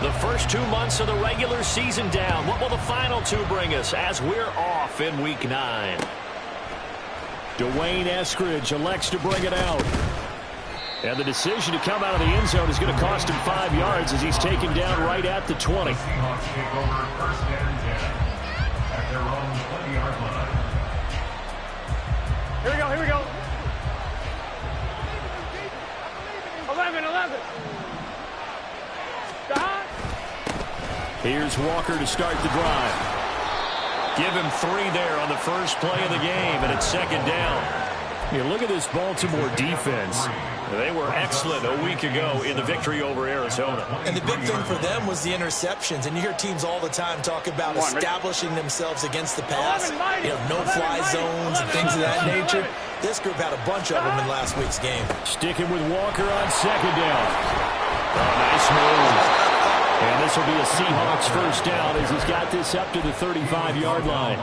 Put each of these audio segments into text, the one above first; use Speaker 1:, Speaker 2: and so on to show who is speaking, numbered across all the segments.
Speaker 1: The first 2 months of the regular season down. What will the final 2 bring us as we're off in Week 9?
Speaker 2: Dwayne Eskridge elects to bring it out. And the decision to come out of the end zone is going to cost him 5 yards as he's taken down right at the 20.
Speaker 3: Here we go, here we go. 11. Stop.
Speaker 2: Here's Walker to start the drive.
Speaker 1: Give him 3 there on the first play of the game, and it's second down.
Speaker 2: Yeah, look at this Baltimore defense.
Speaker 1: They were excellent a week ago in the victory over Arizona.
Speaker 4: And the big thing for them was the interceptions. And you hear teams all the time talk about establishing themselves against the pass. No-fly zones and things of that nature. This group had a bunch of them in last week's game.
Speaker 2: Sticking with Walker on second down. Oh, nice move. And this will be a Seahawks first down as he's got this up to the 35-yard line.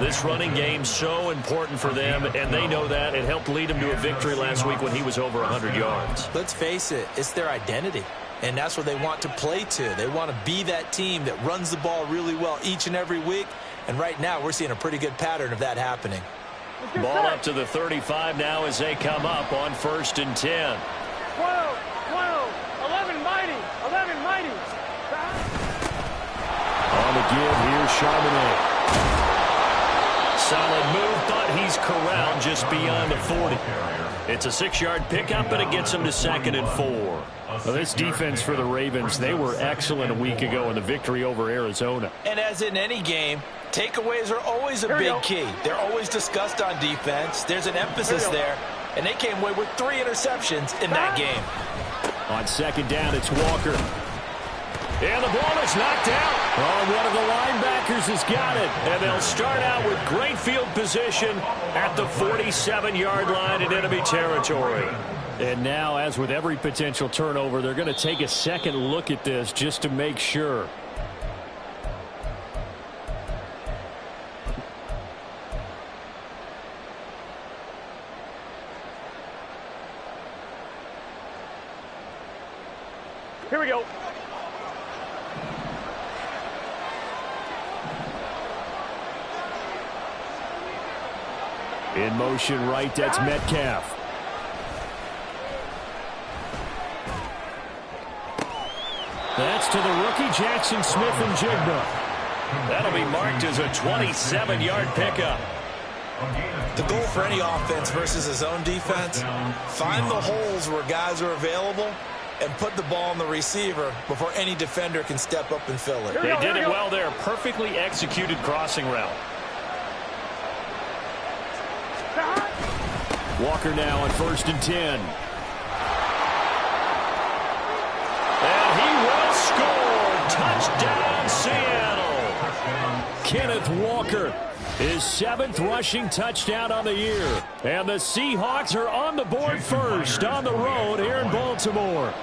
Speaker 1: This running game's so important for them, and they know that. It helped lead them to a victory last week when he was over 100 yards.
Speaker 4: Let's face it, it's their identity, and that's what they want to play to. They want to be that team that runs the ball really well each and every week, and right now we're seeing a pretty good pattern of that happening.
Speaker 1: Ball up to the 35 now as they come up on 1st and 10.
Speaker 3: 12, 11 mighty.
Speaker 2: On the give, here's Charbonnet.
Speaker 1: Solid move, thought he's corralled just beyond the 40. It's a 6-yard pickup, and it gets him to 2nd and 4.
Speaker 2: Well, this defense for the Ravens, they were excellent a week ago in the victory over Arizona.
Speaker 4: And as in any game, takeaways are always a big key. They're always discussed on defense. There's an emphasis there, and they came away with 3 interceptions in that game.
Speaker 2: On second down, it's Walker.
Speaker 1: And the ball is knocked out.
Speaker 2: Oh, one of the linebackers has got it.
Speaker 1: And they'll start out with great field position at the 47-yard line in enemy territory.
Speaker 2: And now, as with every potential turnover, they're going to take a second look at this just to make sure.
Speaker 3: Here we go.
Speaker 2: In motion right, that's Metcalf. That's to the rookie, Jackson Smith-Njigba.
Speaker 1: That'll be marked as a 27-yard pickup.
Speaker 4: The goal for any offense versus his own defense, find the holes where guys are available and put the ball on the receiver before any defender can step up and fill it.
Speaker 1: They did it well there. Perfectly executed crossing route.
Speaker 2: Walker now on 1st and 10.
Speaker 1: And he will score. Touchdown, Seattle.
Speaker 2: Kenneth Walker, his 7th rushing touchdown on the year. And the Seahawks are on the board first on the road here in Baltimore.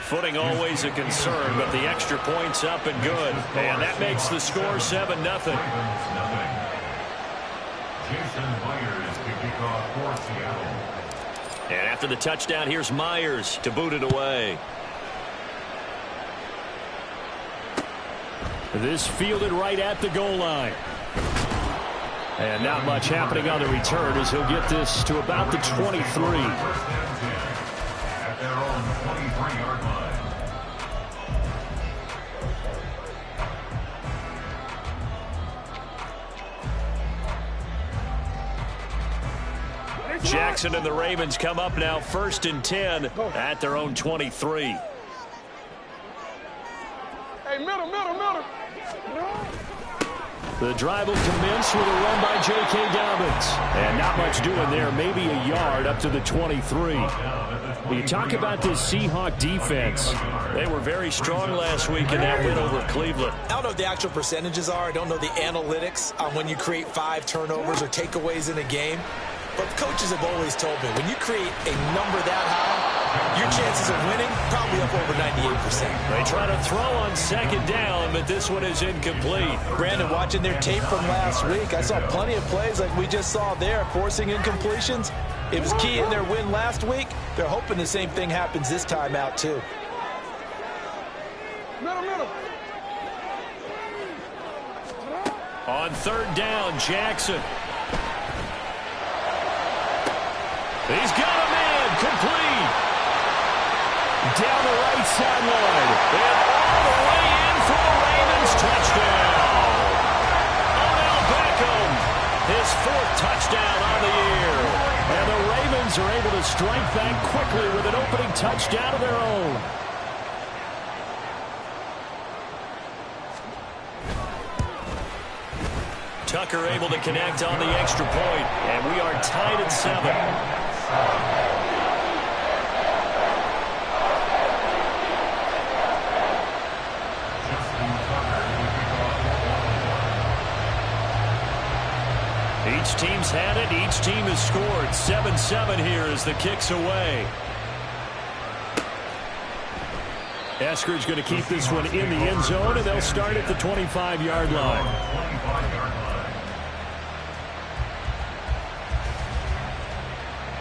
Speaker 1: Footing always a concern, but the extra point's up and good. And that makes the score 7-0. And after the touchdown, here's Myers to boot it away.
Speaker 2: This fielded right at the goal line. And not much happening on the return as he'll get this to about the 23. At their own 23-yard line.
Speaker 1: Jackson and the Ravens come up now 1st and 10 at their own 23.
Speaker 3: Hey, middle.
Speaker 2: The drive will commence with a run by J.K. Dobbins. And not much doing there, maybe a yard up to the 23. You talk about this Seahawk defense.
Speaker 1: They were very strong last week in that win over Cleveland.
Speaker 4: I don't know what the actual percentages are. I don't know the analytics on when you create 5 turnovers or takeaways in a game. But coaches have always told me, when you create a number that high, your chances of winning probably up over 98%.
Speaker 1: They try to throw on second down, but this one is incomplete.
Speaker 4: Brandon, watching their tape from last week, I saw plenty of plays like we just saw there, forcing incompletions. It was key in their win last week. They're hoping the same thing happens this time out, too.
Speaker 3: Middle.
Speaker 2: On third down, Jackson. He's got a man, complete. Down the right sideline. And all the way in for the Ravens touchdown. Odell Beckham, his 4th touchdown on the year. And the Ravens are able to strike back quickly with an opening touchdown of their own.
Speaker 1: Tucker able to connect on the extra point, and we are tied at 7. Each team's had it. Each team has scored. 7-7 here as the kick's away.
Speaker 2: Eskridge going to keep this one in the end zone, and they'll start at the 25-yard line.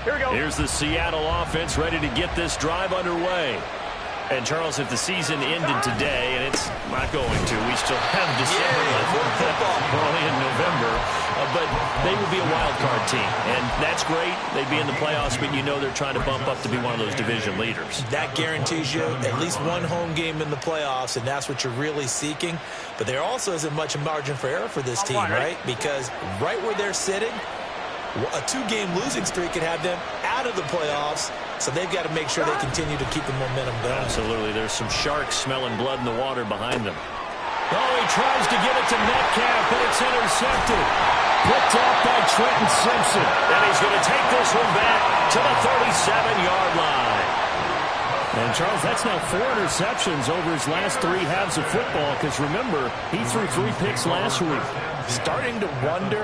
Speaker 3: Here we go.
Speaker 1: Here's the Seattle offense ready to get this drive underway. And, Charles, if the season ended today, and it's not going to, we still have December left. We're only in November. But they would be a wild card team. And that's great. They'd be in the playoffs, but you know they're trying to bump up to be one of those division leaders.
Speaker 4: That guarantees you at least one home game in the playoffs, and that's what you're really seeking. But there also isn't much margin for error for this team, right? Because right where they're sitting, a 2-game losing streak could have them out of the playoffs, so they've got to make sure they continue to keep the momentum going.
Speaker 1: Absolutely. There's some sharks smelling blood in the water behind them.
Speaker 2: Oh, he tries to get it to Metcalf, but it's intercepted. Picked off by Trenton Simpson.
Speaker 1: And he's going to take this one back to the 37-yard line.
Speaker 2: And, Charles, that's now 4 interceptions over his last 3 halves of football, because, remember, he threw 3 picks last week.
Speaker 4: Starting to wonder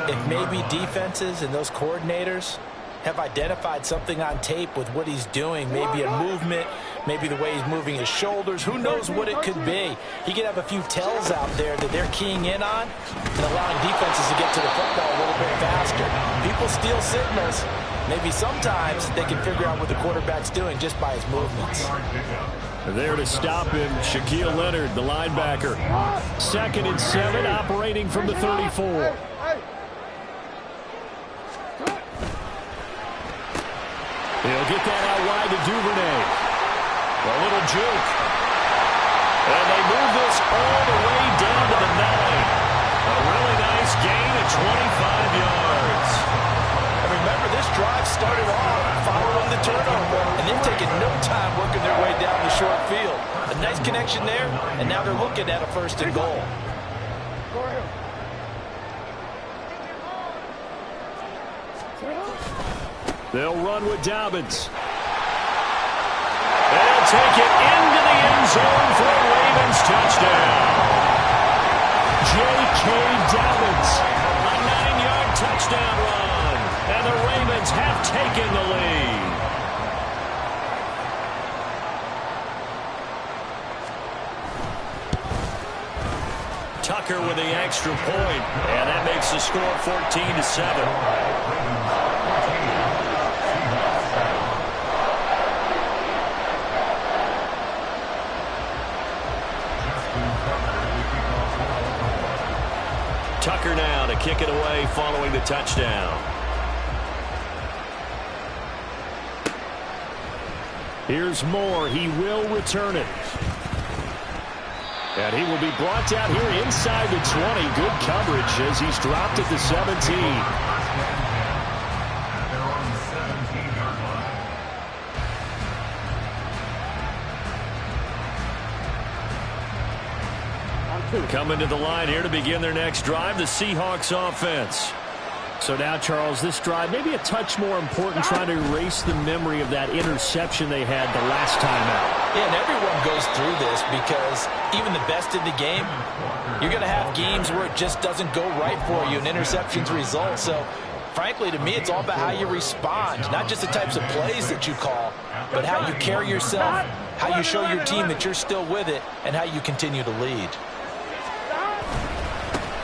Speaker 4: if maybe defenses and those coordinators have identified something on tape with what he's doing. Maybe a movement, maybe the way he's moving his shoulders. Who knows what it could be? He could have a few tells out there that they're keying in on and allowing defenses to get to the football a little bit faster. People steal signals. Maybe sometimes they can figure out what the quarterback's doing just by his movements.
Speaker 2: There to stop him, Shaquille Leonard, the linebacker. 2nd and 7, operating from the 34. He'll get that out wide to Duvernay. A little juke. And they move this all the way down to the 9. A really nice gain of 25 yards.
Speaker 4: And remember, this drive started off following the turnover, and they've taken no time working their way down the short field. A nice connection there, and now they're looking at a 1st and goal.
Speaker 2: They'll run with Dobbins.
Speaker 1: They'll take it into the end zone for a Ravens touchdown.
Speaker 2: J.K. Dobbins.
Speaker 1: A 9-yard touchdown run. And the Ravens have taken the lead. Tucker with the extra point. And that makes the score 14-7. Tucker now to kick it away following the touchdown.
Speaker 2: Here's Moore. He will return it. And he will be brought down here inside the 20. Good coverage as he's dropped at the 17.
Speaker 1: Coming to the line here to begin their next drive, the Seahawks offense.
Speaker 2: So now, Charles, this drive maybe a touch more important, trying to erase the memory of that interception they had the last time out.
Speaker 4: Yeah, and everyone goes through this because even the best in the game, you're going to have games where it just doesn't go right for you, and interceptions result. So Frankly, to me, it's all about how you respond, not just the types of plays that you call, but how you carry yourself, how you show your team that you're still with it, and how you continue to lead.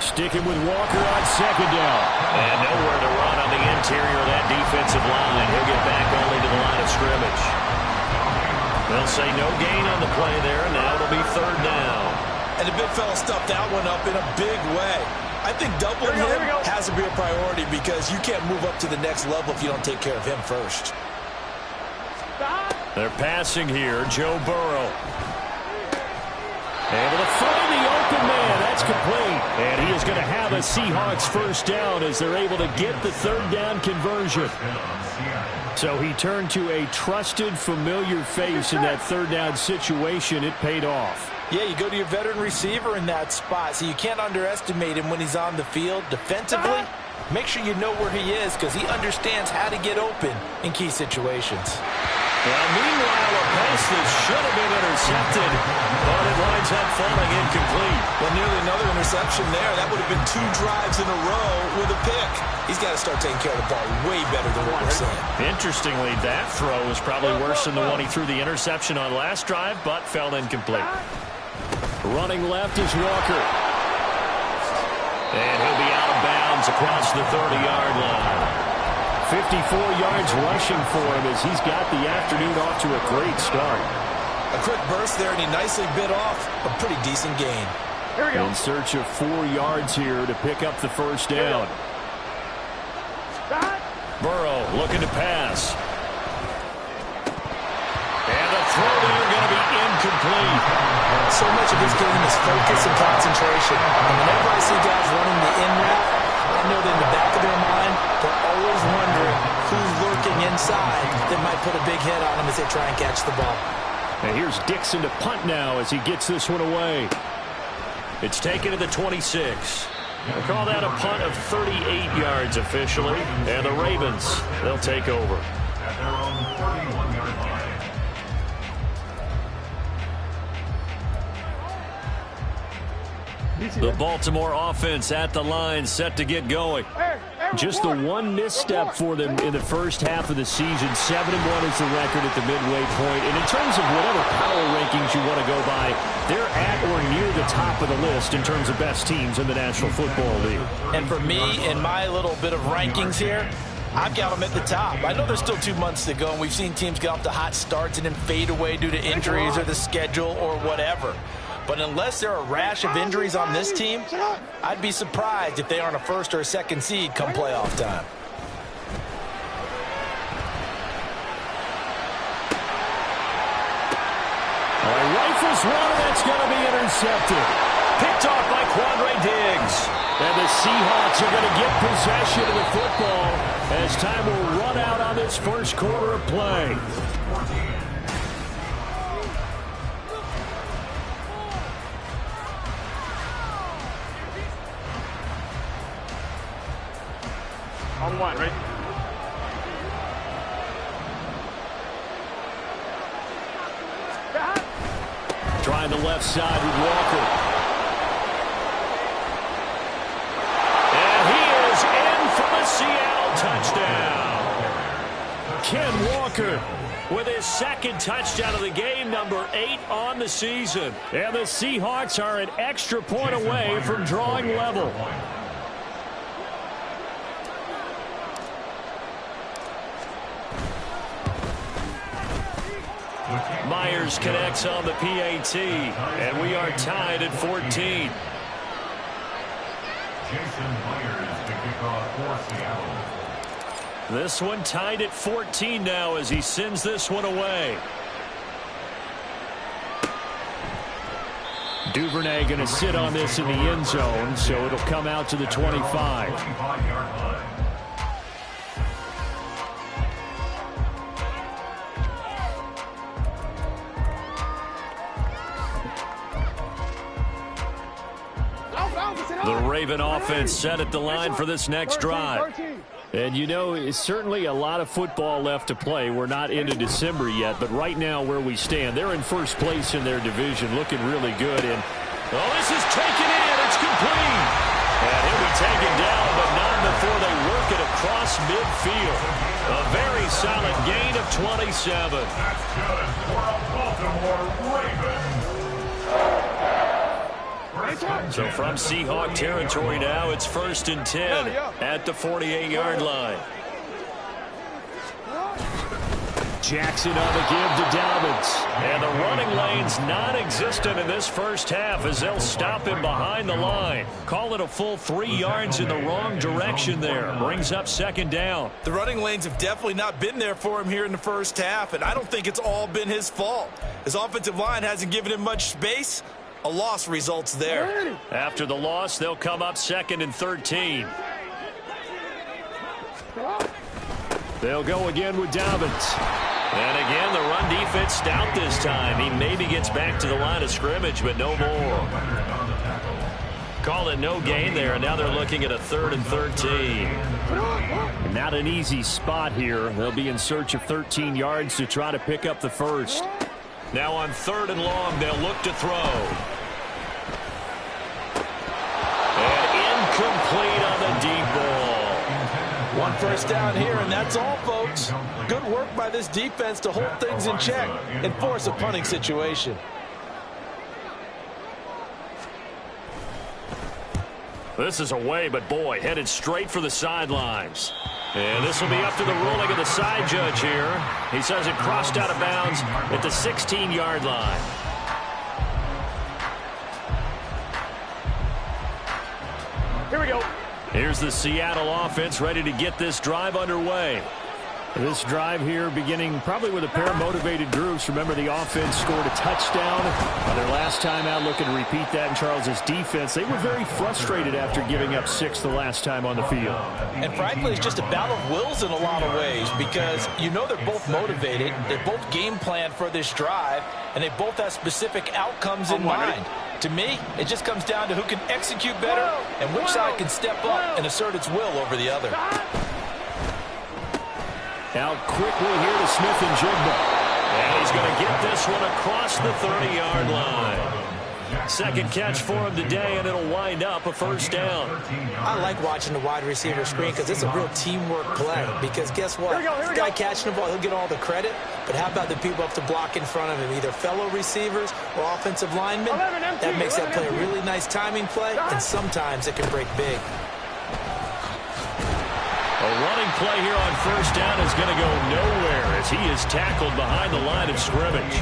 Speaker 2: Sticking with Walker on second down.
Speaker 1: And nowhere to run on the interior of that defensive line. He'll get back only to the line of scrimmage. They'll say no gain on the play there, and now it'll be third down.
Speaker 4: And the big fella stuffed that one up in a big way. I think doubling him has to be a priority because you can't move up to the next level if you don't take care of him first.
Speaker 2: They're passing here. Joe Burrow. Able to find the open man. That's complete. And he is going to have a Seahawks first down as they're able to get the third down conversion. So he turned to a trusted, familiar face in that third down situation. It paid off.
Speaker 4: Yeah, you go to your veteran receiver in that spot, so you can't underestimate him when he's on the field. Defensively, make sure you know where he is because he understands how to get open in key situations.
Speaker 1: Well, meanwhile, a pass that should have been intercepted, but it winds up falling incomplete.
Speaker 4: Well, nearly another interception there. That would have been 2 drives in a row with a pick. He's got to start taking care of the ball way better than what we're seeing.
Speaker 1: Interestingly, that throw was probably worse than the one he threw the interception on last drive, but fell incomplete.
Speaker 2: Running left is Walker.
Speaker 1: And he'll be out of bounds across the 30-yard line.
Speaker 2: 54 yards rushing for him as he's got the afternoon off to a great start.
Speaker 4: A quick burst there, and he nicely bit off a pretty decent gain.
Speaker 3: Here we go.
Speaker 2: In search of 4 yards here to pick up the first down.
Speaker 1: Burrow looking to pass. And the throw there going to be incomplete.
Speaker 4: So much of this game is focus and concentration. And whenever I see guys running the in route, I know that in the back of their mind, they're always wondering who's lurking inside that might put a big hit on them as they try and catch the ball.
Speaker 2: And here's Dixon to punt now as he gets this one away.
Speaker 1: It's taken to the 26. We'll call that a punt of 38 yards officially. And the Ravens, they'll take over.
Speaker 5: At their own 31-yard line.
Speaker 1: The Baltimore offense at the line, set to get going.
Speaker 2: Just the one misstep for them in the first half of the season. 7-1 is the record at the midway point. And in terms of whatever power rankings you want to go by, they're at or near the top of the list in terms of best teams in the National Football League.
Speaker 4: And for me, in my little bit of rankings here, I've got them at the top. I know there's still 2 months to go, and we've seen teams get off to hot starts and then fade away due to injuries or the schedule or whatever. But unless there are a rash of injuries on this team, I'd be surprised if they aren't a first or a second seed come playoff time.
Speaker 2: Rifles one, that's going to be intercepted.
Speaker 1: Picked off by Quandre Diggs.
Speaker 2: And the Seahawks are going to get possession of the football as time will run out on this first quarter of play.
Speaker 3: On 1, right?
Speaker 2: Trying the left side with Walker.
Speaker 1: And he is in for the Seattle touchdown.
Speaker 2: Ken Walker
Speaker 1: With his second touchdown of the game, number 8 on the season.
Speaker 2: And the Seahawks are an extra point away from drawing level.
Speaker 1: Myers connects on the PAT, and we are tied at 14.
Speaker 5: Jason Myers to kick off for Seattle.
Speaker 1: This one tied at 14 now as he sends this one away.
Speaker 2: Duvernay going to sit on this in the end zone, so it'll come out to the 25.
Speaker 5: 25-yard line.
Speaker 1: The Raven offense set at the line for this next drive.
Speaker 2: And you know, it's certainly a lot of football left to play. We're not into December yet, but right now where we stand, they're in first place in their division, looking really good. And
Speaker 1: this is taken in. It's complete. And he'll be taken down, but not before they work it across
Speaker 2: across midfield. A very solid gain of 27.
Speaker 5: That's good for a Baltimore Ravens.
Speaker 1: So from Seahawk territory now, it's 1st and 10 at the 48-yard line.
Speaker 2: Jackson on the give to Dobbins.
Speaker 1: And the running lane's non-existent in this first half as they'll stop him behind the line. Call it a full 3 yards in the wrong direction there. Brings up 2nd down.
Speaker 4: The running lanes have definitely not been there for him here in the first half, and I don't think it's all been his fault. His offensive line hasn't given him much space. A loss results there.
Speaker 1: After the loss, they'll come up 2nd and 13.
Speaker 2: They'll go again with Dobbins.
Speaker 1: And again, the run defense stout this time. He maybe gets back to the line of scrimmage, but no more. Call it no gain there, and now they're looking at a 3rd and 13.
Speaker 2: Not an easy spot here. They'll be in search of 13 yards to try to pick up the first.
Speaker 1: Now on 3rd and long, they'll look to throw. And incomplete on the deep ball.
Speaker 4: 1 first down here, and that's all, folks. Good work by this defense to hold things in check and force a punting situation.
Speaker 1: This is away, but boy, headed straight for the sidelines. And this will be up to the ruling of the side judge here. He says it crossed out of bounds at the 16-yard line.
Speaker 3: Here we go.
Speaker 1: Here's the Seattle offense ready to get this drive underway.
Speaker 2: This drive here beginning probably with a pair of motivated groups. Remember, the offense scored a touchdown on their last time out, looking to repeat that in Charles's defense. They were very frustrated after giving up 6 the last time on the field.
Speaker 4: And frankly, it's just a battle of wills in a lot of ways because you know they're both motivated. They're both game planned for this drive, and they both have specific outcomes in mind. To me, it just comes down to who can execute better and which side can step up and assert its will over the other.
Speaker 2: Out quickly here to Smith and Jigba.
Speaker 1: And he's going to get this one across the 30-yard line. 2nd catch for him today, and it'll wind up a 1st down.
Speaker 4: I like watching the wide receiver screen because it's a real teamwork play. Because guess what? This guy catching the ball, he'll get all the credit. But how about the people up to block in front of him, either fellow receivers or offensive linemen? That makes that play a really nice timing play, and sometimes it can break big.
Speaker 1: A running play here on 1st down is going to go nowhere as he is tackled behind the line of scrimmage.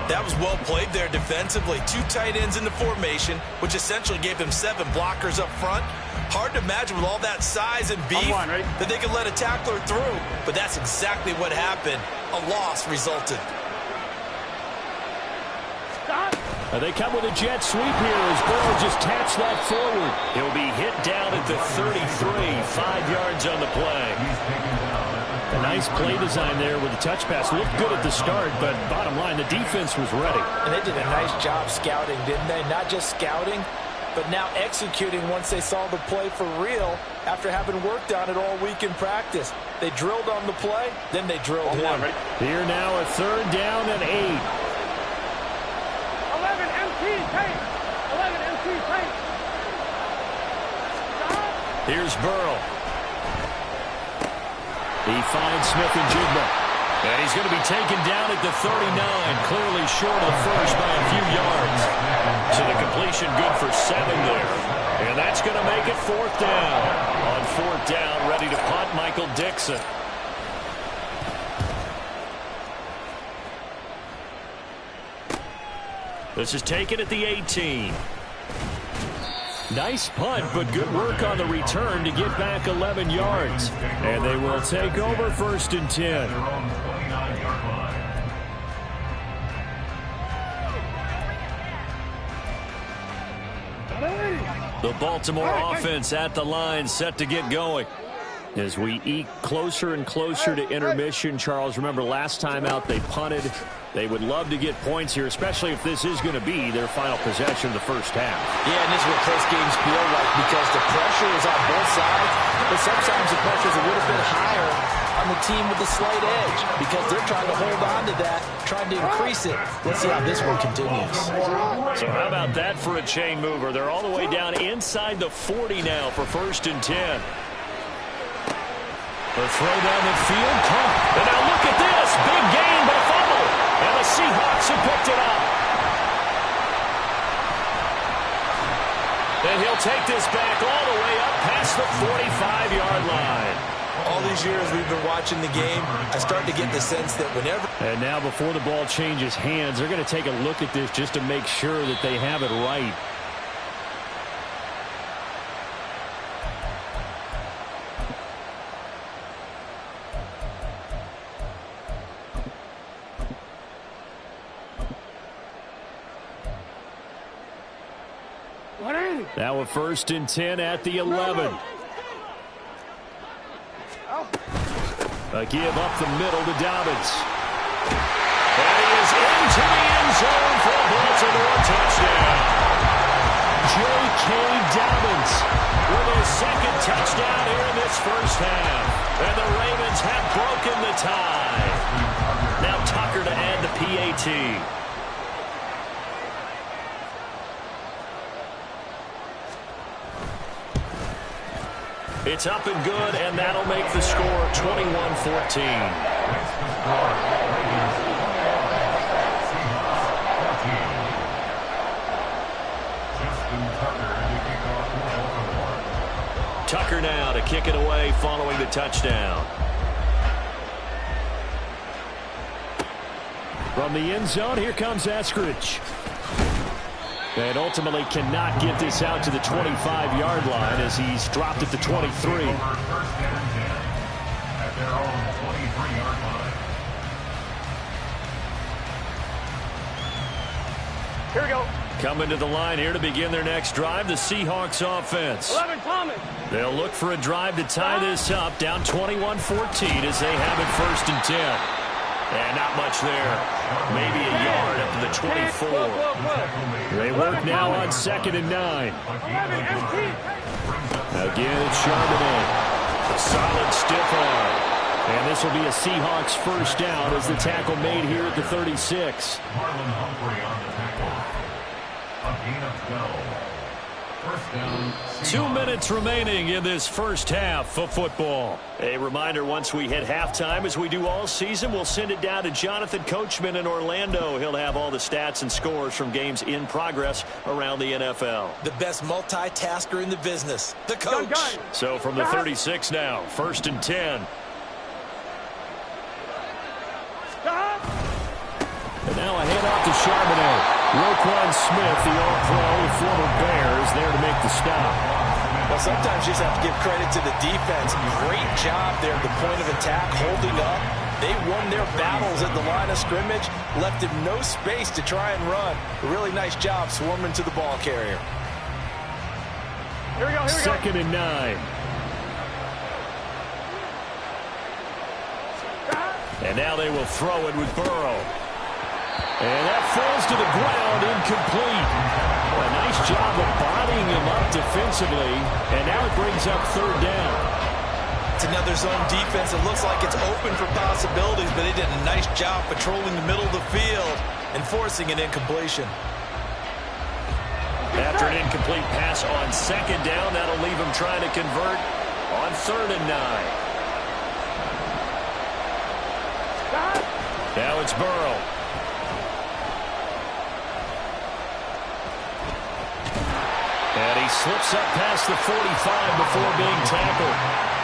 Speaker 4: That was well played there defensively. 2 tight ends in the formation, which essentially gave him 7 blockers up front. Hard to imagine with all that size and beef that they could let a tackler through, but that's exactly what happened. A loss resulted.
Speaker 2: They come with a jet sweep here as Burrow just taps that forward.
Speaker 1: He'll be hit down at the 33, 5 yards on the play.
Speaker 2: A nice play design there with the touch pass. Looked good at the start, but bottom line, the defense was ready.
Speaker 4: And they did a nice job scouting, didn't they? Not just scouting, but now executing once they saw the play for real after having worked on it all week in practice. They drilled on the play, then they drilled him.
Speaker 2: Here now a 3rd down and 8.
Speaker 3: 11 MT tape. 11 MT tape.
Speaker 1: Here's Burrow.
Speaker 2: He finds Smith and Jigba.
Speaker 1: And he's going to be taken down at the 39, clearly short of the first by a few yards. So the completion good for 7 there. And that's going to make it 4th down. On 4th down, ready to punt, Michael Dixon. This is taken at the 18.
Speaker 2: Nice punt, but good work on the return to get back 11 yards. And they will take over 1st and 10.
Speaker 1: The Baltimore offense at the line, set to get going.
Speaker 2: As we eke closer and closer to intermission, Charles, remember last time out they punted. They would love to get points here, especially if this is going to be their final possession of the first half.
Speaker 4: Yeah, and this is what close games feel like because the pressure is on both sides, but sometimes the pressure is a little bit higher on the team with the slight edge because they're trying to hold on to that, trying to increase it. Let's see how this one continues.
Speaker 1: So how about that for a chain mover? They're all the way down inside the 40 now for 1st and 10.
Speaker 2: The throw down the field. And now look at this. Big gain, but a fumble. And the Seahawks have picked it up. And he'll take this back all the way up past the 45-yard line.
Speaker 4: All these years we've been watching the game, I start to get the sense that whenever...
Speaker 2: And now before the ball changes hands, they're going to take a look at this just to make sure that they have it right. Now a 1st and 10 at the 11. A give up the middle to Dobbins. And he is into the end zone for a Baltimore touchdown. J.K. Dobbins with his 2nd touchdown here in this first half. And the Ravens have broken the tie. Now Tucker to add the PAT. It's up and good, and that'll make the score 21-14. Tucker now to kick it away following the touchdown. From the end zone, here comes Eskridge. And ultimately cannot get this out to the 25-yard line as he's dropped at the 23.
Speaker 3: Here we go.
Speaker 2: Coming to the line here to begin their next drive, the Seahawks offense.
Speaker 3: 11, Thomas.
Speaker 2: They'll look for a drive to tie this up, down 21-14 as they have it 1st and 10. And not much there. Maybe a yard up to the 24. They work now on 2nd and 9. Again, it's Charbonnet. A solid stiff arm. And this will be a Seahawks 1st down as the tackle made here at the 36.
Speaker 5: Marlon Humphrey on the tackle. A gain of 12. 1st down.
Speaker 2: 2 minutes remaining in this first half of football. A reminder, once we hit halftime, as we do all season, we'll send it down to Jonathan Coachman in Orlando. He'll have all the stats and scores from games in progress around the NFL.
Speaker 4: The best multitasker in the business, the coach.
Speaker 2: So from the 36 now, 1st and 10. And now a handoff to Charbonnet. Roquan Smith, the all-pro, former Bear, is there to make the stop.
Speaker 4: Well, sometimes you just have to give credit to the defense. Great job there at the point of attack, holding up. They won their battles at the line of scrimmage, left him no space to try and run. A really nice job swarming to the ball carrier.
Speaker 3: Here we go, here we go.
Speaker 2: 2nd and 9. And now they will throw it with Burrow. And that falls to the ground, incomplete. A nice job of bodying him up defensively. And now it brings up 3rd down.
Speaker 4: It's another zone defense. It looks like it's open for possibilities, but they did a nice job patrolling the middle of the field and forcing an incompletion.
Speaker 2: After an incomplete pass on 2nd down, that'll leave him trying to convert on 3rd and 9. Now it's Burrow. And he slips up past the 45 before being tackled.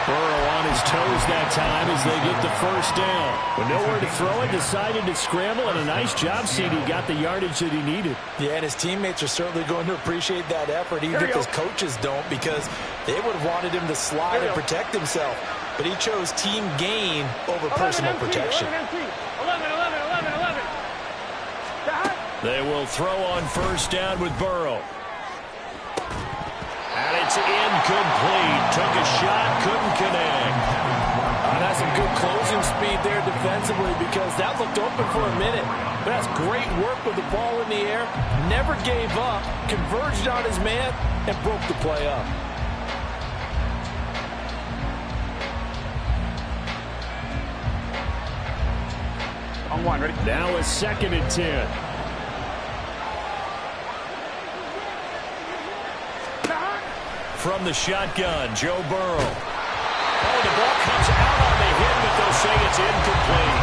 Speaker 2: Burrow on his toes that time as they get the 1st down. With nowhere to throw it, decided to scramble, and a nice job, CD. Got the yardage that he needed.
Speaker 4: Yeah, and his teammates are certainly going to appreciate that effort, even if his coaches don't, because they would have wanted him to slide and protect himself. But he chose team gain over personal protection.
Speaker 3: 11.
Speaker 2: They will throw on 1st down with Burrow. And it's incomplete. Took a shot, couldn't connect.
Speaker 6: That's some good closing speed there defensively because that looked open for a minute. But that's great work with the ball in the air. Never gave up, converged on his man, and broke the play up.
Speaker 3: On 1, ready?
Speaker 2: Now a 2nd and 10. From the shotgun, Joe Burrow. Oh, the ball comes out on the hit, but they'll say it's incomplete.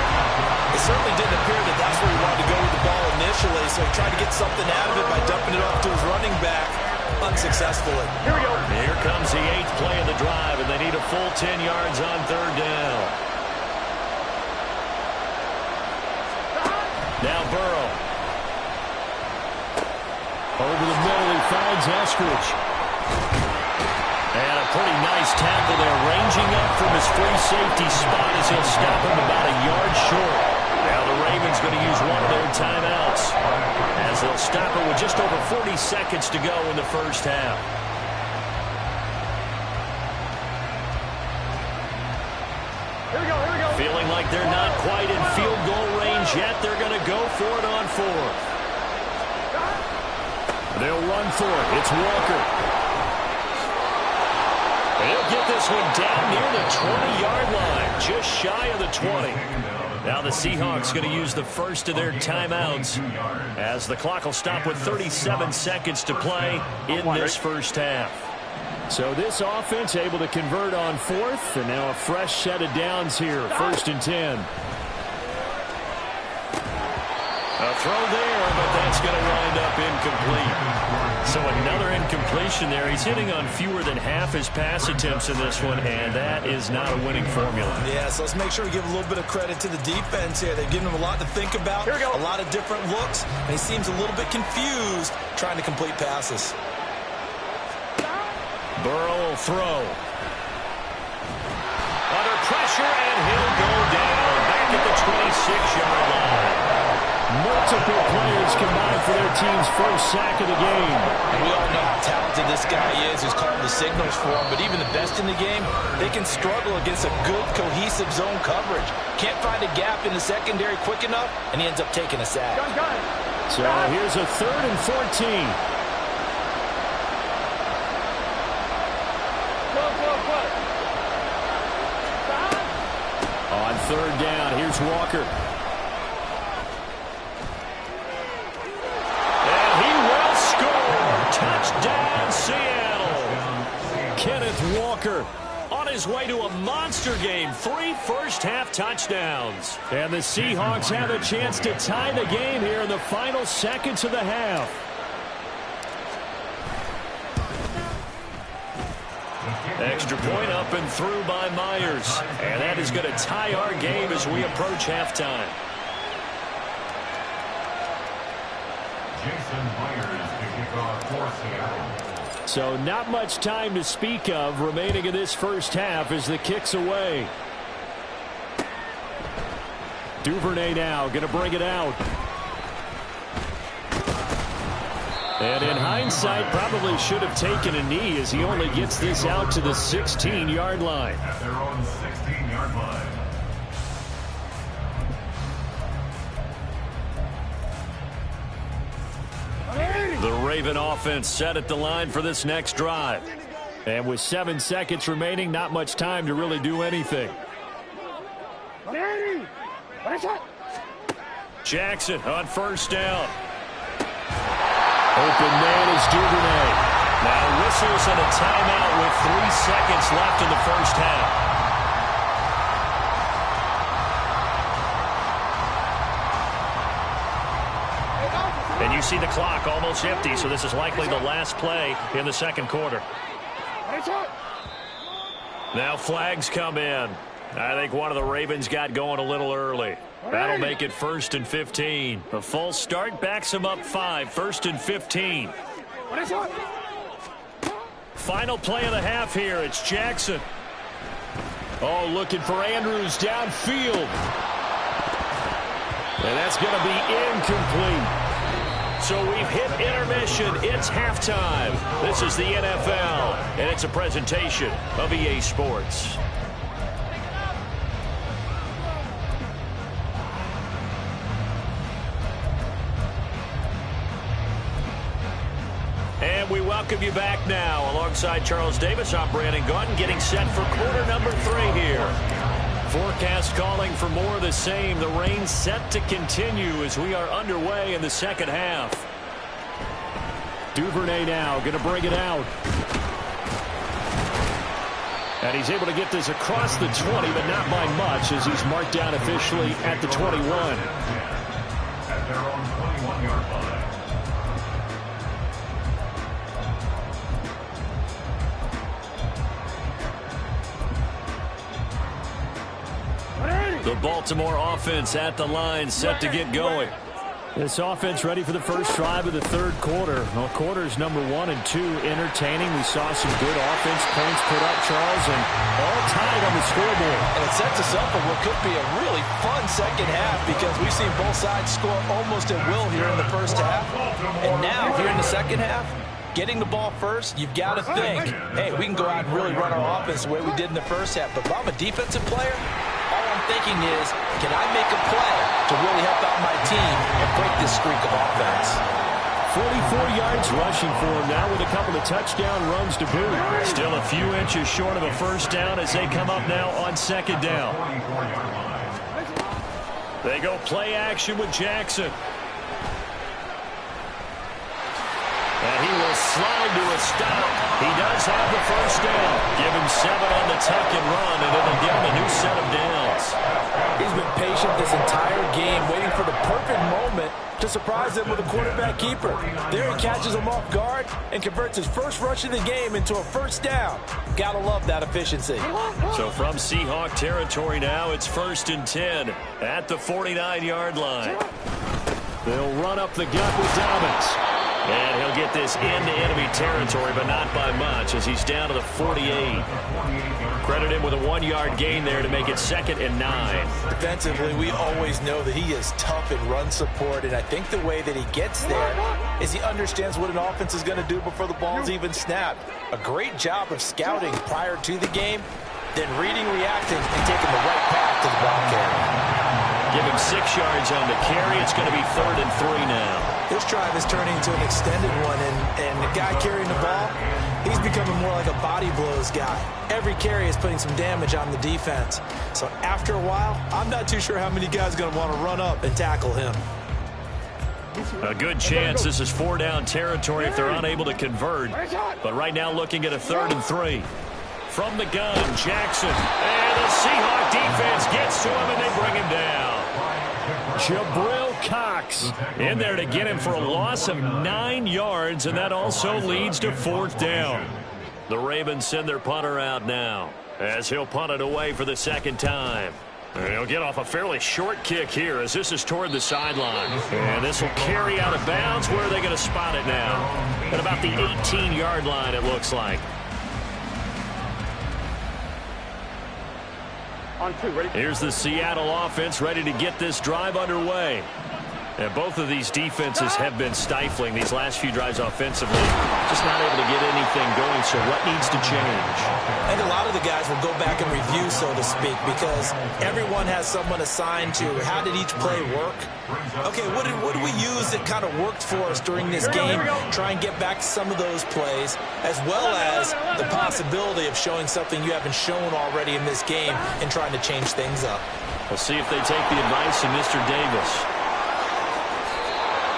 Speaker 4: It certainly didn't appear that that's where he wanted to go with the ball initially, so he tried to get something out of it by dumping it off to his running back, unsuccessfully.
Speaker 3: Here we go.
Speaker 1: Here comes the 8th play of the drive, and they need a full 10 yards on 3rd down. Now Burrow.
Speaker 2: Over the middle, he finds Eskridge.
Speaker 1: And a pretty nice tackle there, ranging up from his free safety spot as he'll stop him about a yard short. Now the Ravens going to use one of their timeouts as they'll stop it with just over 40 seconds to go in the first half.
Speaker 3: Here we go, here we go.
Speaker 1: Feeling like they're not quite in field goal range yet, they're going to go for it on 4th.
Speaker 2: They'll run for it. It's Walker.
Speaker 1: He'll get this one down near the 20-yard line, just shy of the 20. Now the Seahawks going to use the first of their timeouts as the clock will stop with 37 seconds to play in this first half.
Speaker 2: So this offense able to convert on 4th, and now a fresh set of downs here, 1st and 10.
Speaker 1: A throw there, but that's going to wind up incomplete. So another incompletion there. He's hitting on fewer than half his pass attempts in this one, and that is not a winning formula.
Speaker 4: Yeah, so let's make sure we give a little bit of credit to the defense here. They've given him a lot to think about, a lot of different looks, and he seems a little bit confused trying to complete passes.
Speaker 1: Burrow will throw. Under pressure, and he'll go down back at the 26-yard line.
Speaker 2: Multiple players combined for their team's first sack of the game.
Speaker 6: And we all know how talented this guy is who's calling the signals for him, but even the best in the game, they can struggle against a good, cohesive zone coverage. Can't find a gap in the secondary quick enough, and he ends up taking a sack.
Speaker 2: So here's a 3rd and 14. On 3rd down, here's Walker.
Speaker 1: Touchdown, Seattle. Kenneth Walker on his way to a monster game. 3 first-half touchdowns.
Speaker 2: And the Seahawks have a chance to tie the game here in the final seconds of the half.
Speaker 1: Extra point up and through by Myers. And that is going to tie our game as we approach halftime.
Speaker 5: Jason Myers to kick off for Seattle.
Speaker 2: So not much time to speak of remaining in this first half as the kick's away. Duvernay now going to bring it out. And in hindsight, probably should have taken a knee as he only gets this out to the 16-yard line.
Speaker 5: At their own 16-yard line.
Speaker 1: The Raven offense set at the line for this next drive.
Speaker 2: And with 7 seconds remaining, not much time to really do anything.
Speaker 1: Jackson on 1st down.
Speaker 2: Open man is Duvernay.
Speaker 1: Now whistles and a timeout with 3 seconds left in the first half. And you see the clock almost empty, so this is likely the last play in the second quarter. Now flags come in. I think one of the Ravens got going a little early. That'll make it 1st and 15. A false start backs him up 5. 1st and 15. Final play of the half here. It's Jackson.
Speaker 2: Oh, looking for Andrews downfield. And that's going to be incomplete.
Speaker 1: So we've hit intermission. It's halftime. This is the NFL, and it's a presentation of EA Sports. And we welcome you back now. Alongside Charles Davis, I'm Brandon Gaudin, getting set for quarter number 3 here. Forecast calling for more of the same. The rain set to continue as we are underway in the second half.
Speaker 2: Duvernay now going to bring it out. And he's able to get this across the 20, but not by much, as he's marked down officially at the 21.
Speaker 5: At their own 21-yard line.
Speaker 1: The Baltimore offense at the line, set to get going.
Speaker 2: This offense ready for the first drive of the third quarter. Well, quarters number 1 and 2 entertaining. We saw some good offense points put up, Charles, and all tied on the scoreboard.
Speaker 6: And it sets us up for what could be a really fun second half, because we've seen both sides score almost at will here in the first half. And now, here in the second half, getting the ball first, you've got to think, hey, we can go out and really run our offense the way we did in the first half. But if I'm a defensive player, all I'm thinking is, can I make a play to really help out my team and break this streak of offense?
Speaker 2: 44 yards rushing for him now with a couple of touchdown runs to boot.
Speaker 1: Still a few inches short of a first down as they come up now on second down. They go play action with Jackson. And he will slide to a stop. He does have the first down. Give him 7 on the tuck and run, and it'll give him a new set of downs.
Speaker 6: He's been patient this entire game, waiting for the perfect moment to surprise them with a quarterback keeper. There he catches him off guard and converts his first rush of the game into a first down. Gotta love that efficiency.
Speaker 1: So from Seahawk territory now, it's 1st and 10 at the 49-yard line.
Speaker 2: They'll run up the gut with Dobbins.
Speaker 1: And he'll get this into enemy territory, but not by much, as he's down to the 48. Credit him with a 1-yard gain there to make it 2nd and 9.
Speaker 6: Defensively, we always know that he is tough in run support, and I think the way that he gets there is he understands what an offense is going to do before the ball's even snapped. A great job of scouting prior to the game, then reading, reacting, and taking the right path to the ball carrier.
Speaker 1: Give him 6 yards on the carry. It's going to be 3rd and 3 now.
Speaker 4: This drive is turning into an extended one, and the guy carrying the ball, he's becoming more like a body blows guy. Every carry is putting some damage on the defense. So after a while, I'm not too sure how many guys are going to want to run up and tackle him.
Speaker 1: A good chance this is 4-down territory if they're unable to convert. But right now looking at a 3rd and 3. From the gun, Jackson. And the Seahawk defense gets to him, and they bring him down.
Speaker 2: Jabril Cox
Speaker 1: in there to get him for a loss of 9 yards, and that also leads to 4th down. The Ravens send their punter out now, as he'll punt it away for the 2nd time. And he'll get off a fairly short kick here, as this is toward the sideline. And this will carry out of bounds. Where are they going to spot it now? At about the 18-yard line, it looks like.
Speaker 3: On 2, ready?
Speaker 1: Here's the Seattle offense ready to get this drive underway. And both of these defenses have been stifling these last few drives offensively. Just not able to get anything going, so what needs to change?
Speaker 4: And a lot of the guys will go back and review, so to speak, because everyone has someone assigned to how did each play work. Okay, what did we use that kind of worked for us during this game? Try and get back to some of those plays, as well as the possibility of showing something you haven't shown already in this game and trying to change things up.
Speaker 1: We'll see if they take the advice of Mr. Davis.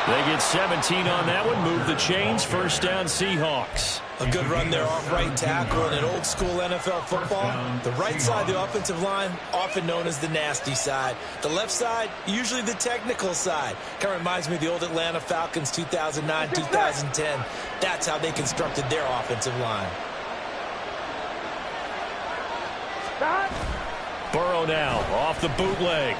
Speaker 1: They get 17 on that one. Move the chains. 1st down, Seahawks.
Speaker 4: A good run there off right tackle. In an old-school NFL football, the right side of the offensive line, often known as the nasty side. The left side, usually the technical side. Kind of reminds me of the old Atlanta Falcons 2009, 2010. That's how they constructed their offensive line.
Speaker 1: Burrow now off the bootleg.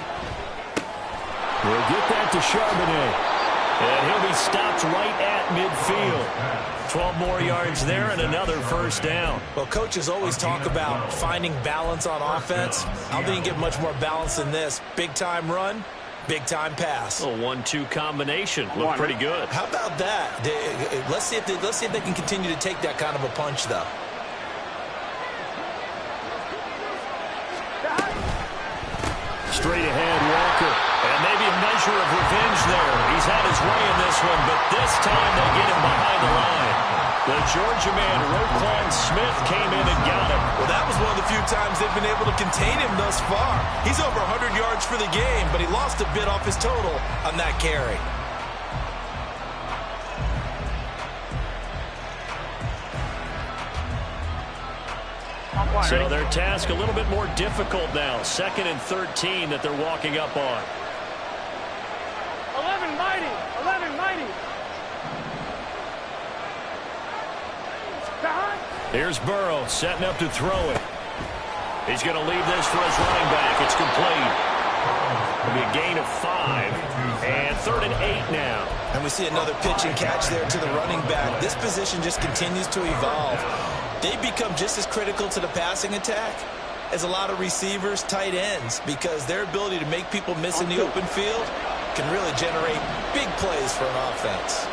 Speaker 2: We'll get that to Charbonnet.
Speaker 1: And he'll be stopped right at midfield. 12 more yards there and another 1st down.
Speaker 4: Well, coaches always talk about finding balance on offense. I don't think you can get much more balance than this. Big-time run, big-time pass.
Speaker 1: A 1-2 combination. Looked pretty good.
Speaker 4: How about that? Let's see if they can continue to take that kind of a punch, though.
Speaker 1: Straight ahead, Walker. And maybe a measure of revenge there. He's had his way in this one, but this time they get him behind the line. The Georgia man, Roquan Smith, came in and got him.
Speaker 4: Well, that was one of the few times they've been able to contain him thus far. He's over 100 yards for the game, but he lost a bit off his total on that carry.
Speaker 1: So their task a little bit more difficult now. 2nd and 13 that they're walking up on.
Speaker 3: 11 mighty. 11 mighty.
Speaker 1: Here's Burrow setting up to throw it. He's going to leave this for his running back. It's complete. It'll be a gain of 5. And 3rd and 8 now.
Speaker 4: And we see another pitch and catch there to the running back. This position just continues to evolve. They become just as critical to the passing attack as a lot of receivers, tight ends, because their ability to make people miss in the open field can really generate big plays for an offense.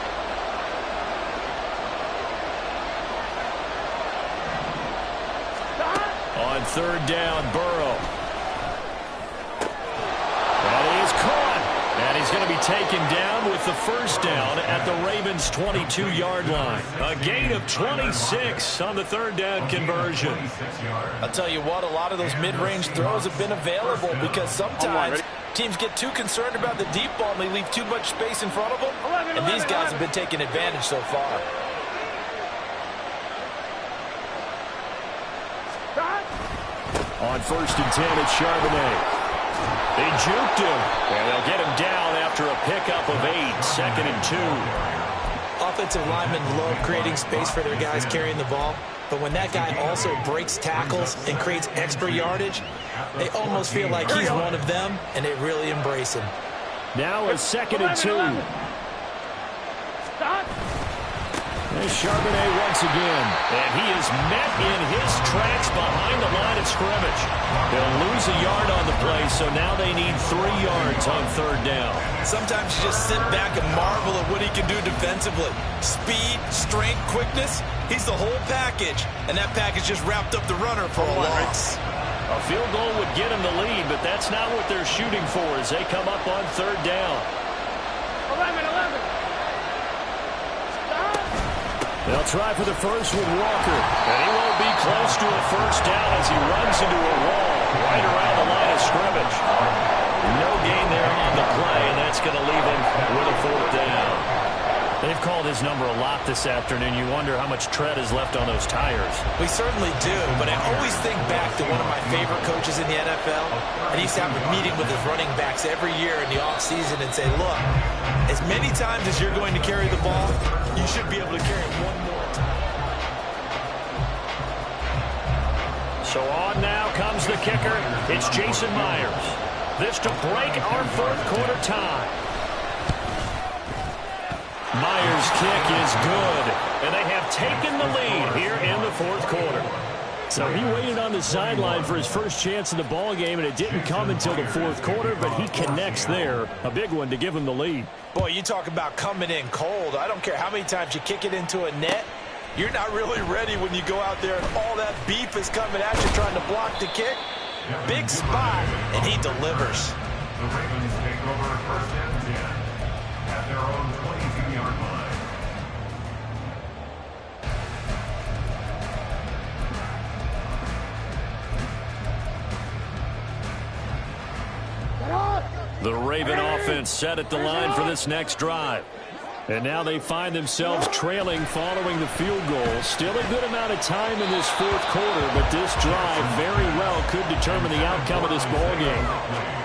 Speaker 1: On 3rd down, Burrow. And he is caught. And he's going to be taken down with the 1st down at the Ravens' 22-yard line. A gain of 26 on the 3rd down conversion.
Speaker 6: I'll tell you what, a lot of those mid-range throws have been available because sometimes teams get too concerned about the deep ball and they leave too much space in front of them. And these guys have been taking advantage so far.
Speaker 2: On 1st and 10, it's Charbonnet.
Speaker 1: They juked him, and they'll get him down after a pickup of 8, 2nd and 2.
Speaker 4: Offensive linemen love creating space for their guys carrying the ball, but when that guy also breaks tackles and creates extra yardage, they almost feel like he's one of them, and they really embrace him.
Speaker 2: Now a 2nd and 2. There's Charbonnet once again.
Speaker 1: And he is met in his tracks behind the line of scrimmage. They'll lose a yard on the play, so now they need 3 yards on 3rd down.
Speaker 4: Sometimes you just sit back and marvel at what he can do defensively. Speed, strength, quickness, he's the whole package. And that package just wrapped up the runner for a loss.
Speaker 1: A field goal would get him the lead, but that's not what they're shooting for as they come up on 3rd down.
Speaker 3: 11.
Speaker 1: They'll try for the first with Walker. And he won't be close to a 1st down as he runs into a wall right around the line of scrimmage. No gain there on the play, and that's going to leave him with a 4th down. They've called his number a lot this afternoon. You wonder how much tread is left on those tires.
Speaker 4: We certainly do, but I always think back to one of my favorite coaches in the NFL, and he used to have a meeting with his running backs every year in the offseason and say, look, as many times as you're going to carry the ball, you should be able to carry it one more time.
Speaker 1: So on now comes the kicker. It's Jason Myers. This to break our 4th quarter tie. Myers' kick is good, and they have taken the lead here in the 4th quarter.
Speaker 2: So he waited on the sideline for his first chance in the ball game, and it didn't come until the 4th quarter, but he connects there. A big one to give him the lead.
Speaker 4: Boy, you talk about coming in cold. I don't care how many times you kick it into a net. You're not really ready when you go out there and all that beef is coming at you trying to block the kick. Big spot, and he delivers.
Speaker 5: The Ravens take over 1st and 10 at their own 22-yard line.
Speaker 1: The Raven offense set at the line for this next drive.
Speaker 2: And now they find themselves trailing following the field goal. Still a good amount of time in this 4th quarter, but this drive very well could determine the outcome of this ball game.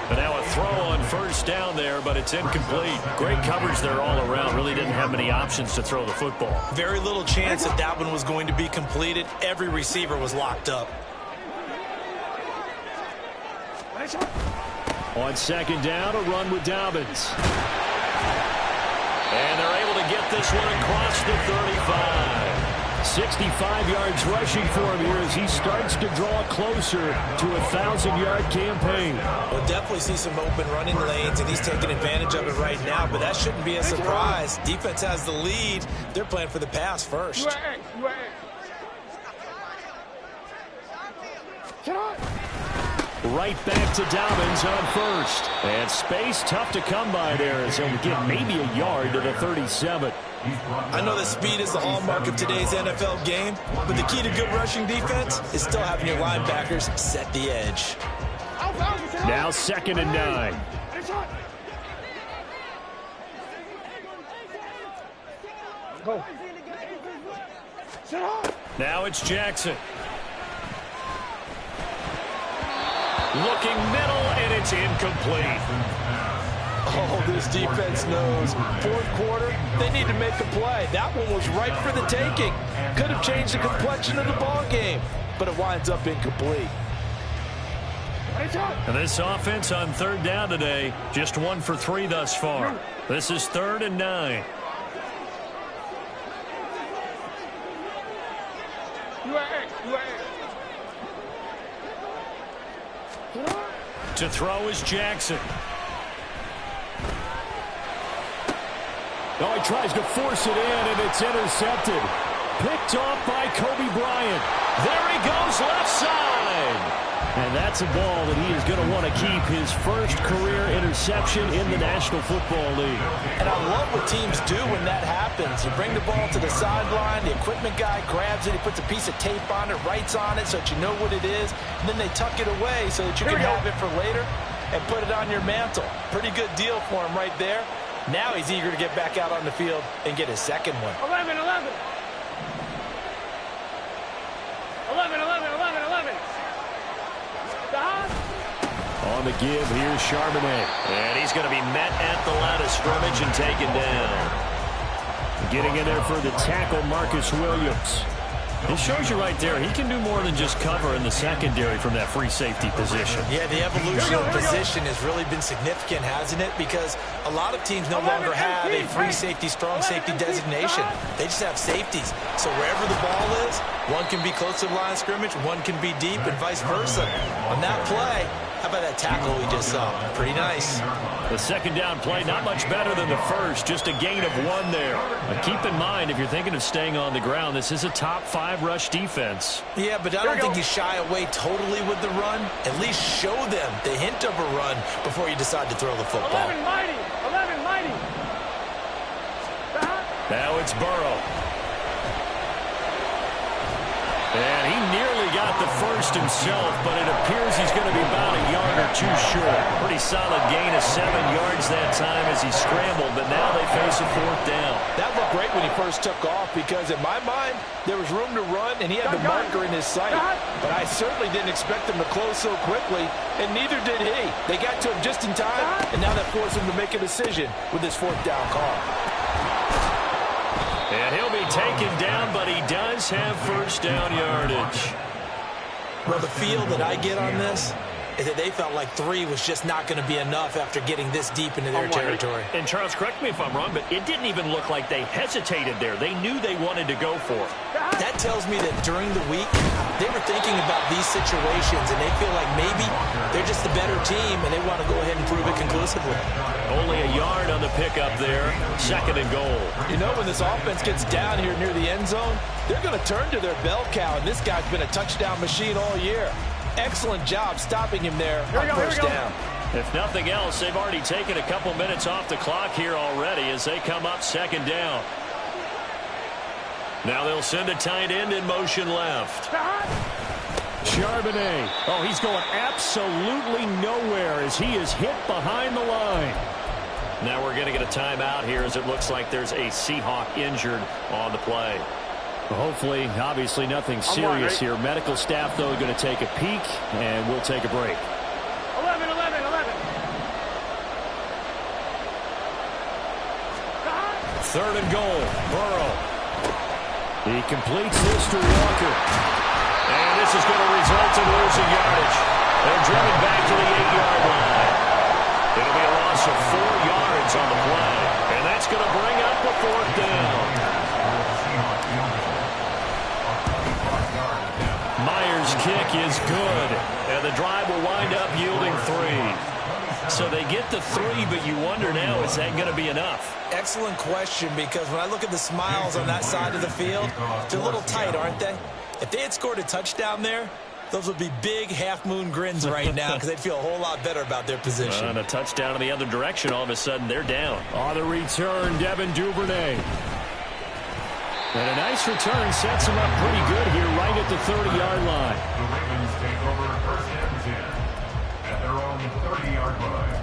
Speaker 1: But now a throw on 1st down there, but it's incomplete. Great coverage there all around. Really didn't have many options to throw the football.
Speaker 4: Very little chance that that one was going to be completed. Every receiver was locked up.
Speaker 2: On 2nd down, a run with Dobbins.
Speaker 1: And they're able to get this one across the 35.
Speaker 2: 65 yards rushing for him here as he starts to draw closer to a 1,000-yard campaign.
Speaker 4: We'll definitely see some open running lanes, and he's taking advantage of it right now, but that shouldn't be a surprise. Defense has the lead. They're playing for the pass first.
Speaker 2: Right back to Dobbins on 1st. And space tough to come by there as he'll get maybe a yard to the 37.
Speaker 4: I know that speed is the hallmark of today's NFL game, but the key to good rushing defense is still having your linebackers set the edge.
Speaker 2: Now 2nd and 9.
Speaker 1: Now it's Jackson.
Speaker 2: Looking middle, and it's incomplete.
Speaker 6: Oh, this defense knows. Fourth quarter, they need to make a play. That one was ripe for the taking. Could have changed the complexion of the ball game, but it winds up incomplete.
Speaker 2: And this offense on third down today, just 1 for 3 thus far. This is 3rd and 9. To throw is Jackson. Oh, he tries to force it in, and it's intercepted. Picked off by Kobe Bryant. There he goes, left side. And that's a ball that he is going to want to keep, his first career interception in the National Football League.
Speaker 6: And I love what teams do when that happens. You bring the ball to the sideline, the equipment guy grabs it, he puts a piece of tape on it, writes on it so that you know what it is, and then they tuck it away so that you can have it for later and put it on your mantle. Pretty good deal for him right there. Now he's eager to get back out on the field and get his second one.
Speaker 3: 11.
Speaker 2: On the give, here's Charbonnet.
Speaker 1: And he's going to be met at the line of scrimmage and taken down.
Speaker 2: Getting in there for the tackle, Marcus Williams. It shows you right there, he can do more than just cover in the secondary from that free safety position.
Speaker 4: Yeah, the evolution of position has really been significant, hasn't it? Because a lot of teams no longer have a free safety, strong safety designation. They just have safeties. So wherever the ball is, one can be close to the line of scrimmage, one can be deep, and vice versa. On that play, how about that tackle we just saw? Pretty nice.
Speaker 2: The second down play, not much better than the first, just a gain of 1 there. But keep in mind, if you're thinking of staying on the ground, this is a top 5 rush defense.
Speaker 4: Yeah, but I don't think you shy away totally with the run. At least show them the hint of a run before you decide to throw the football.
Speaker 3: 11 mighty.
Speaker 2: Now it's Burrow. And he nearly got the first himself, but it appears he's going to be about a yard or 2 short. Pretty solid gain of 7 yards that time as he scrambled, but now they face a 4th down.
Speaker 6: That looked great when he first took off because in my mind, there was room to run and he had the marker in his sight. But I certainly didn't expect him to close so quickly, and neither did he. They got to him just in time, and now that forced him to make a decision with his 4th down call.
Speaker 2: And he'll be taken down, but he does have first down yardage.
Speaker 4: Well, the feel that I get on this is that they felt like 3 was just not going to be enough after getting this deep into their territory.
Speaker 1: And Charles, correct me if I'm wrong, but it didn't even look like they hesitated there. They knew they wanted to go for it.
Speaker 4: That tells me that during the week, they were thinking about these situations, and they feel like maybe they're just the better team, and they want to go ahead and prove it conclusively.
Speaker 1: Only a yard on the pickup there. 2nd and goal.
Speaker 6: You know, when this offense gets down here near the end zone, they're going to turn to their bell cow, and this guy's been a touchdown machine all year. Excellent job stopping him there on first down.
Speaker 1: If nothing else, they've already taken a couple minutes off the clock here already as they come up 2nd down. Now they'll send a tight end in motion left.
Speaker 2: Charbonnet. Oh, he's going absolutely nowhere as he is hit behind the line.
Speaker 1: Now we're going to get a timeout here as it looks like there's a Seahawk injured on the play.
Speaker 2: Hopefully, obviously nothing serious here. Medical staff, though, going to take a peek, and we'll take a break.
Speaker 3: 11.
Speaker 2: 3rd and goal. Burrow. He completes this to Walker.
Speaker 1: And this is going to result in losing yardage. They're driven back to the 8-yard line. It'll be a loss of 4 yards on the play. And that's going to bring up a 4th down.
Speaker 2: Myers' kick is good.
Speaker 1: And the drive will wind up yielding 3. So they get the 3, but you wonder now, is that going to be enough?
Speaker 4: Excellent question, because when I look at the smiles on that side of the field, they're a little tight, aren't they? If they had scored a touchdown there, those would be big half-moon grins right now because they'd feel a whole lot better about their position.
Speaker 1: And a touchdown in the other direction, all of a sudden they're down.
Speaker 2: On the return, Devin Duvernay. And a nice return sets him up pretty good here right at the 30-yard line.
Speaker 5: The Ravens take over 1st and 10 at their own 30-yard line.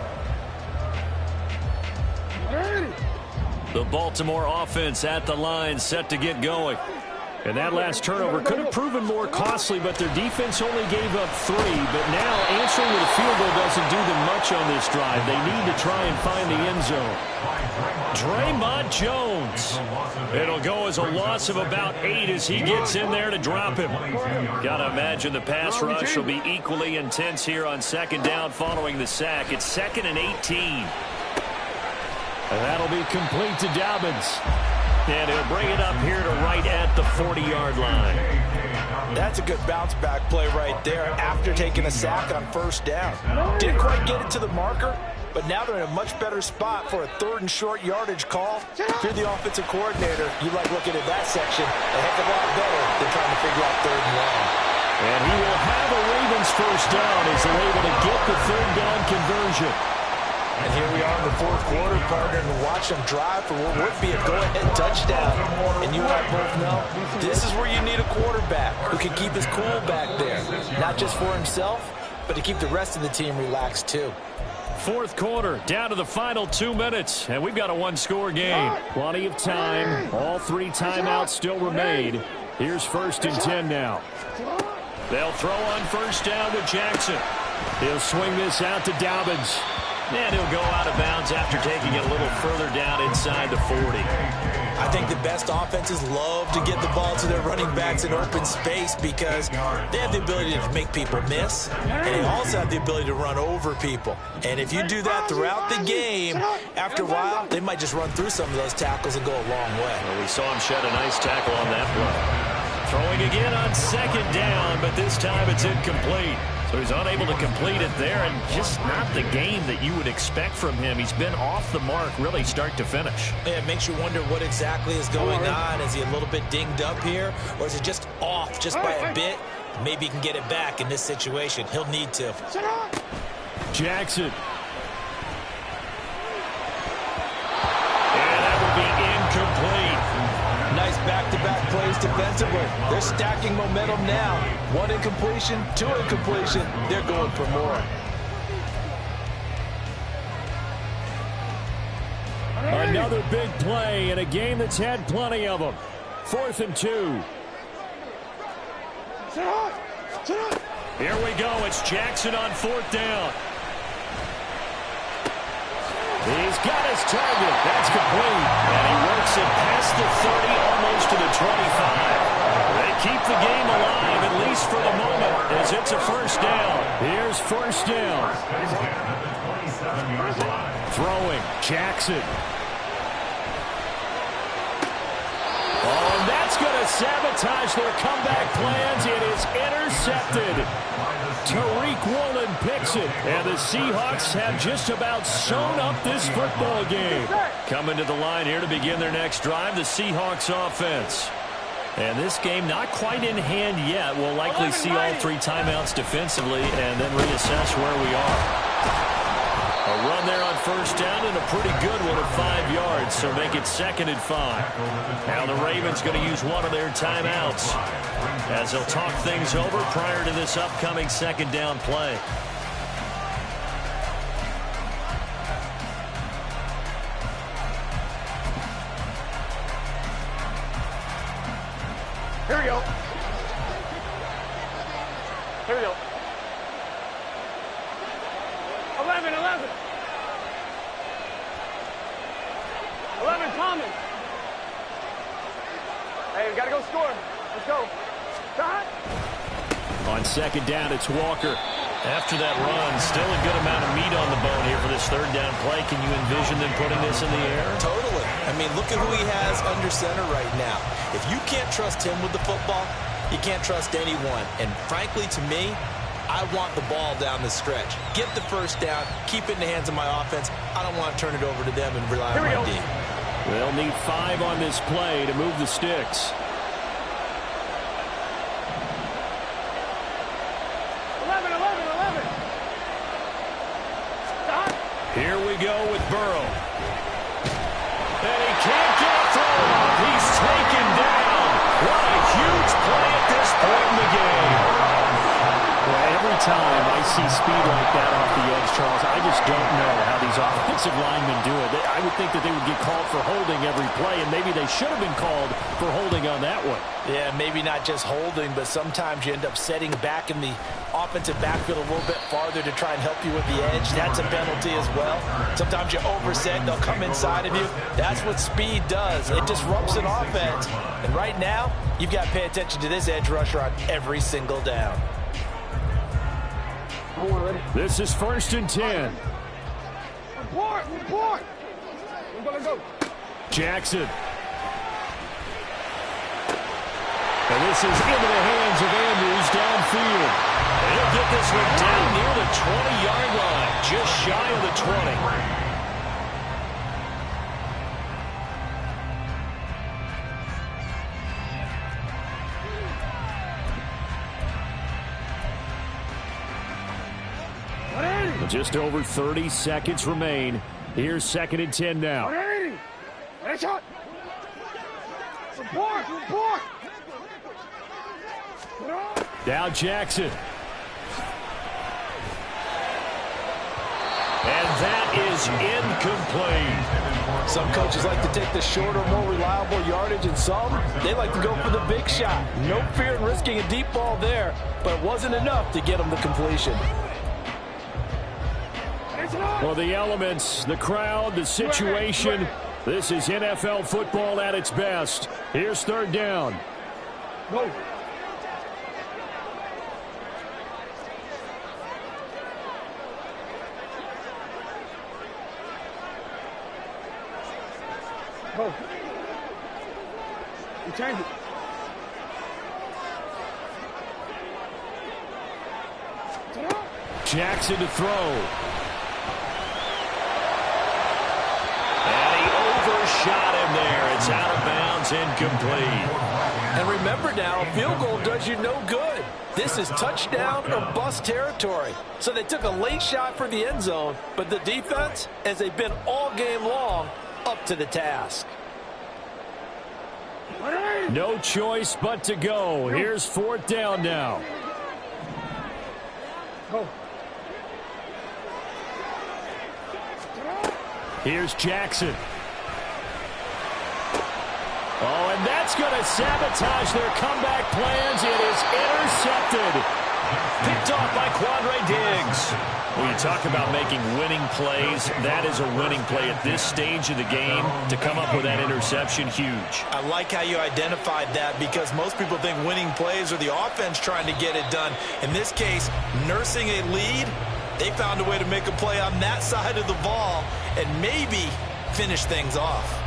Speaker 2: The Baltimore offense at the line, set to get going. And that last turnover could have proven more costly, but their defense only gave up 3. But now answering with a field goal doesn't do them much on this drive. They need to try and find the end zone. Draymond Jones. It'll go as a loss of about 8 as he gets in there to drop him. Got to imagine the pass rush will be equally intense here on second down following the sack. It's 2nd and 18. And that'll be complete to Dobbins. And he'll bring it up here to right at the 40-yard line.
Speaker 4: That's a good bounce-back play right there after taking a sack on first down. Didn't quite get it to the marker, but now they're in a much better spot for a 3rd and short yardage call. If you're the offensive coordinator, you like looking at that section a heck of a lot better than trying to figure out 3rd and long.
Speaker 2: And he will have a Ravens first down as they're able to get the 3rd down conversion.
Speaker 4: And here we are in the 4th quarter, partner, and watch them drive for what would be a go-ahead touchdown. And you and I both know this is where you need a quarterback who can keep his cool back there. Not just for himself, but to keep the rest of the team relaxed too.
Speaker 2: 4th quarter, down to the final 2 minutes, and we've got a 1-score game. Plenty of time. All 3 timeouts still remain. Here's 1st and 10 now. They'll throw on first down with Jackson. He'll swing this out to Dobbins. And he'll go out of bounds after taking it a little further down inside the 40.
Speaker 4: I think the best offenses love to get the ball to their running backs in open space because they have the ability to make people miss, and they also have the ability to run over people. And if you do that throughout the game, after a while, they might just run through some of those tackles and go a long way.
Speaker 1: Well, we saw him shed a nice tackle on that play. Throwing again on second down, but this time it's incomplete. So he's unable to complete it there, and just not the game that you would expect from him. He's been off the mark really start to finish.
Speaker 4: Yeah, it makes you wonder what exactly is going on. Is he a little bit dinged up here, or is it just off just by a bit? Maybe he can get it back in this situation. He'll need to.
Speaker 2: Jackson. And that will be incomplete.
Speaker 6: Nice back-to-back plays defensively. They're stacking momentum now. 1 incompletion, 2 incompletion. They're going for more.
Speaker 2: Another big play in a game that's had plenty of them. 4th and 2. Here we go. It's Jackson on 4th down. He's got his target. That's complete. And he works it past the 30, almost to the 25. They keep the game alive, at least for the moment, as it's a first down. Here's first down. Throwing, Jackson. Oh, and that's going to sabotage their comeback plans. It is intercepted. Tariq Woolen picks it, and the Seahawks have just about sewn up this football game. Coming to the line here to begin their next drive, the Seahawks offense. And this game not quite in hand yet. We'll likely see all 3 timeouts defensively and then reassess where we are. A run there on first down and a pretty good one at 5 yards, so make it 2nd and 5. Now the Ravens going to use one of their timeouts as they'll talk things over prior to this upcoming second down play.
Speaker 3: Here we go. Here we go. 11. 11, Thomas. Hey, we got to go score. Let's go. Shot.
Speaker 2: On second down, it's Walker.
Speaker 1: After that run, still a good amount of meat on the bone here for this 3rd down play. Can you envision them putting this in the air?
Speaker 4: Totally. I mean, look at who he has under center right now. If you can't trust him with the football, you can't trust anyone. And frankly, to me, I want the ball down the stretch. Get the first down, keep it in the hands of my offense. I don't want to turn it over to them and rely on my D.
Speaker 2: They'll need 5 on this play to move the sticks.
Speaker 3: 11. Stop.
Speaker 2: Here we go with Burrow. And he can't get a throw off. He's taken down. What a huge play at this point in the game. Well, every every time I see speed like that off the edge, Charles, I just don't know how these offensive linemen do it. I would think that they would get called for holding every play, and maybe they should have been called for holding on that one.
Speaker 6: Yeah, maybe not just holding, but sometimes you end up setting back in the offensive backfield a little bit farther to try and help you with the edge. That's a penalty as well. Sometimes you overset, they'll come inside of you. That's what speed does. It disrupts an offense. And right now, you've got to pay attention to this edge rusher on every single down.
Speaker 2: This is 1st and 10.
Speaker 3: Report! Let's go.
Speaker 2: Jackson. And this is into the hands of Andrews downfield.
Speaker 1: He'll get this one down near the 20-yard line, just shy of the 20.
Speaker 2: Just over 30 seconds remain. Here's 2nd and 10 now.
Speaker 3: Support!
Speaker 2: Now Jackson.
Speaker 1: And that is incomplete.
Speaker 6: Some coaches like to take the shorter, more reliable yardage, and some, they like to go for the big shot. No fear in risking a deep ball there, but it wasn't enough to get them the completion.
Speaker 2: Well, the elements, the crowd, the situation, this is NFL football at its best. Here's 3rd down.
Speaker 3: Go. You change it.
Speaker 2: Jackson to throw.
Speaker 1: Shot him there. It's out of bounds, incomplete.
Speaker 6: And remember now, a field goal does you no good. This is touchdown or bust territory. So they took a late shot for the end zone, but the defense, as they've been all game long, up to the task.
Speaker 2: No choice but to go. Here's 4th down now.
Speaker 3: Go.
Speaker 2: Here's Jackson. Oh, and that's going to sabotage their comeback plans. It is intercepted.
Speaker 1: Picked off by Quandre Diggs. When you talk about making winning plays, that is a winning play at this stage of the game. To come up with that interception, huge.
Speaker 4: I like how you identified that because most people think winning plays are the offense trying to get it done. In this case, nursing a lead, they found a way to make a play on that side of the ball and maybe finish things off.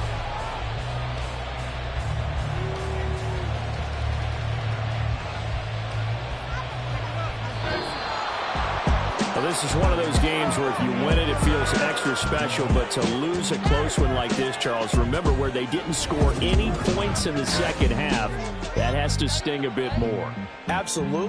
Speaker 2: Well, this is one of those games where if you win it, it feels extra special. But to lose a close one like this, Charles, remember where they didn't score any points in the second half. That has to sting a bit more.
Speaker 6: Absolutely.